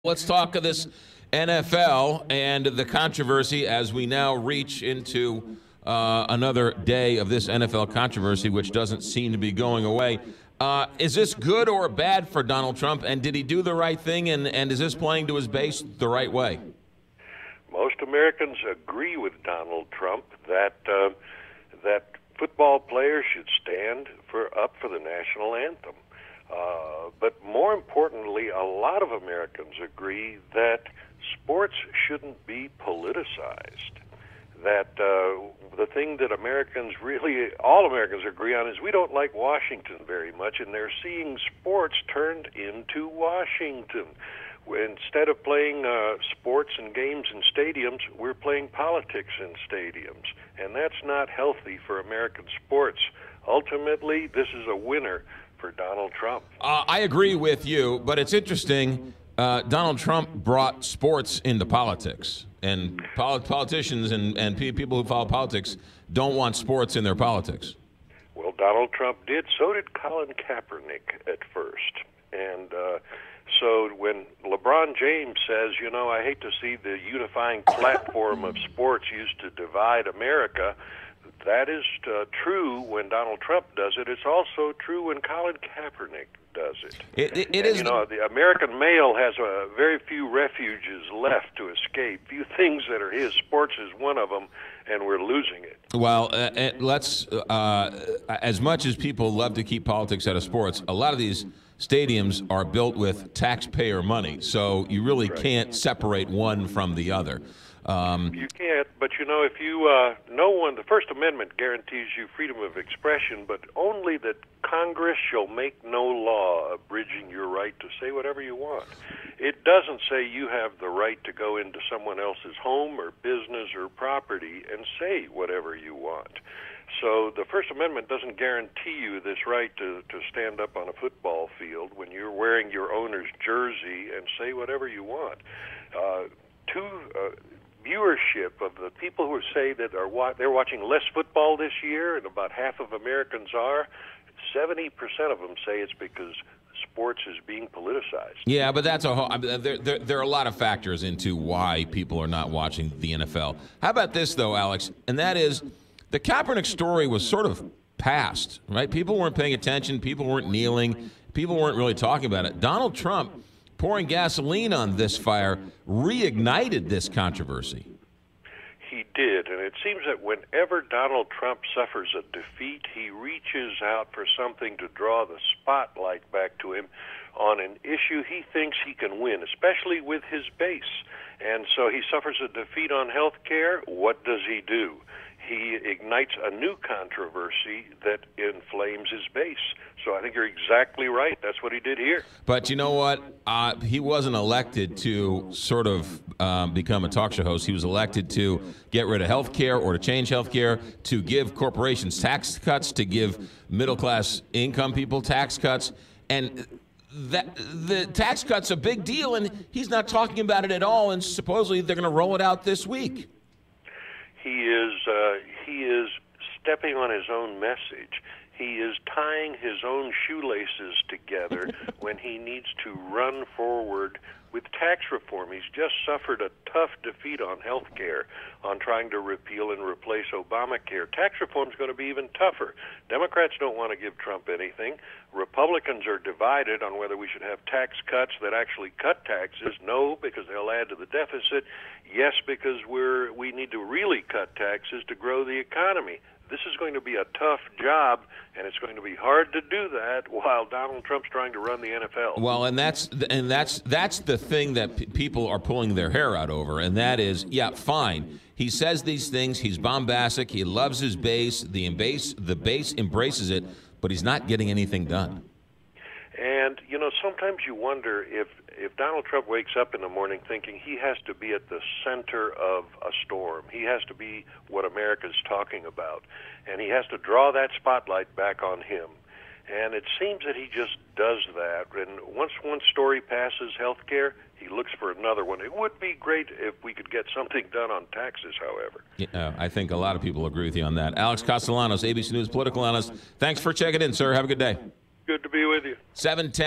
Let's talk of this NFL and the controversy as we now reach into another day of this NFL controversy, which doesn't seem to be going away. Is this good or bad for Donald Trump, and did he do the right thing, and is this playing to his base the right way? Most Americans agree with Donald Trump that that football players should stand up for the national anthem. But more importantly, a lot of Americans agree that sports shouldn't be politicized. That the thing that all Americans agree on is we don't like Washington very much, and they're seeing sports turned into Washington. Instead of playing sports and games in stadiums, we're playing politics in stadiums, and that's not healthy for American sports. Ultimately, this is a winner for Donald Trump. I agree with you, but it's interesting. Donald Trump brought sports into politics, and politicians and people who follow politics don't want sports in their politics. Well, Donald Trump did. So did Colin Kaepernick at first. And so when LeBron James says, I hate to see the unifying platform of sports used to divide America, that is true when Donald Trump does it. It's also true when Colin Kaepernick does it. It is. The American male has very few refuges left to escape, few things that are his. Sports is one of them, and we're losing it. Well, let's, as much as people love to keep politics out of sports, a lot of these stadiums are built with taxpayer money, so you really can't separate one from the other. You can't, but if the First Amendment guarantees you freedom of expression, but only that Congress shall make no law abridging your right to say whatever you want. It doesn't say you have the right to go into someone else's home or business or property and say whatever you want. So the First Amendment doesn't guarantee you this right to stand up on a football field when you're wearing your owner's jersey and say whatever you want. Viewership of the people who say that they're watching less football this year, and about half of Americans are, 70% of them say it's because sports is being politicized. Yeah, but that's there are a lot of factors into why people are not watching the NFL. How about this, though, Alex? And that is, the Kaepernick story was sort of past, right? People weren't paying attention. People weren't kneeling. People weren't really talking about it. Donald Trump, pouring gasoline on this fire, reignited this controversy. He did, and it seems that whenever Donald Trump suffers a defeat, he reaches out for something to draw the spotlight back to him on an issue he thinks he can win, especially with his base. And so he suffers a defeat on health care. What does he do? He ignites a new controversy that inflames his base. So I think you're exactly right. That's what he did here. But you know what? He wasn't elected to sort of become a talk show host. He was elected to get rid of health care or to change health care, to give corporations tax cuts, to give middle-class income people tax cuts. And the tax cut's a big deal, and he's not talking about it at all, and supposedly they're going to roll it out this week. He is stepping on his own message. He is tying his own shoelaces together when he needs to run forward with tax reform. He's just suffered a tough defeat on health care, on trying to repeal and replace Obamacare. Tax reform is going to be even tougher. Democrats don't want to give Trump anything. Republicans are divided on whether we should have tax cuts that actually cut taxes. No, because they'll add to the deficit. Yes, because we need to really cut taxes to grow the economy. This is going to be a tough job, and it's going to be hard to do that while Donald Trump's trying to run the NFL. Well, and that's the thing that people are pulling their hair out over, and that is, yeah, fine. He says these things. He's bombastic. He loves his base. The base embraces it, but he's not getting anything done. And, sometimes you wonder if Donald Trump wakes up in the morning thinking he has to be at the center of a storm. He has to be what America's talking about. And he has to draw that spotlight back on him. And it seems that he just does that. And once one story passes health care, he looks for another one. It would be great if we could get something done on taxes, however. Yeah, I think a lot of people agree with you on that. Alex Castellanos, ABC News political analyst. Thanks for checking in, sir. Have a good day. Good to be with you. 7:10.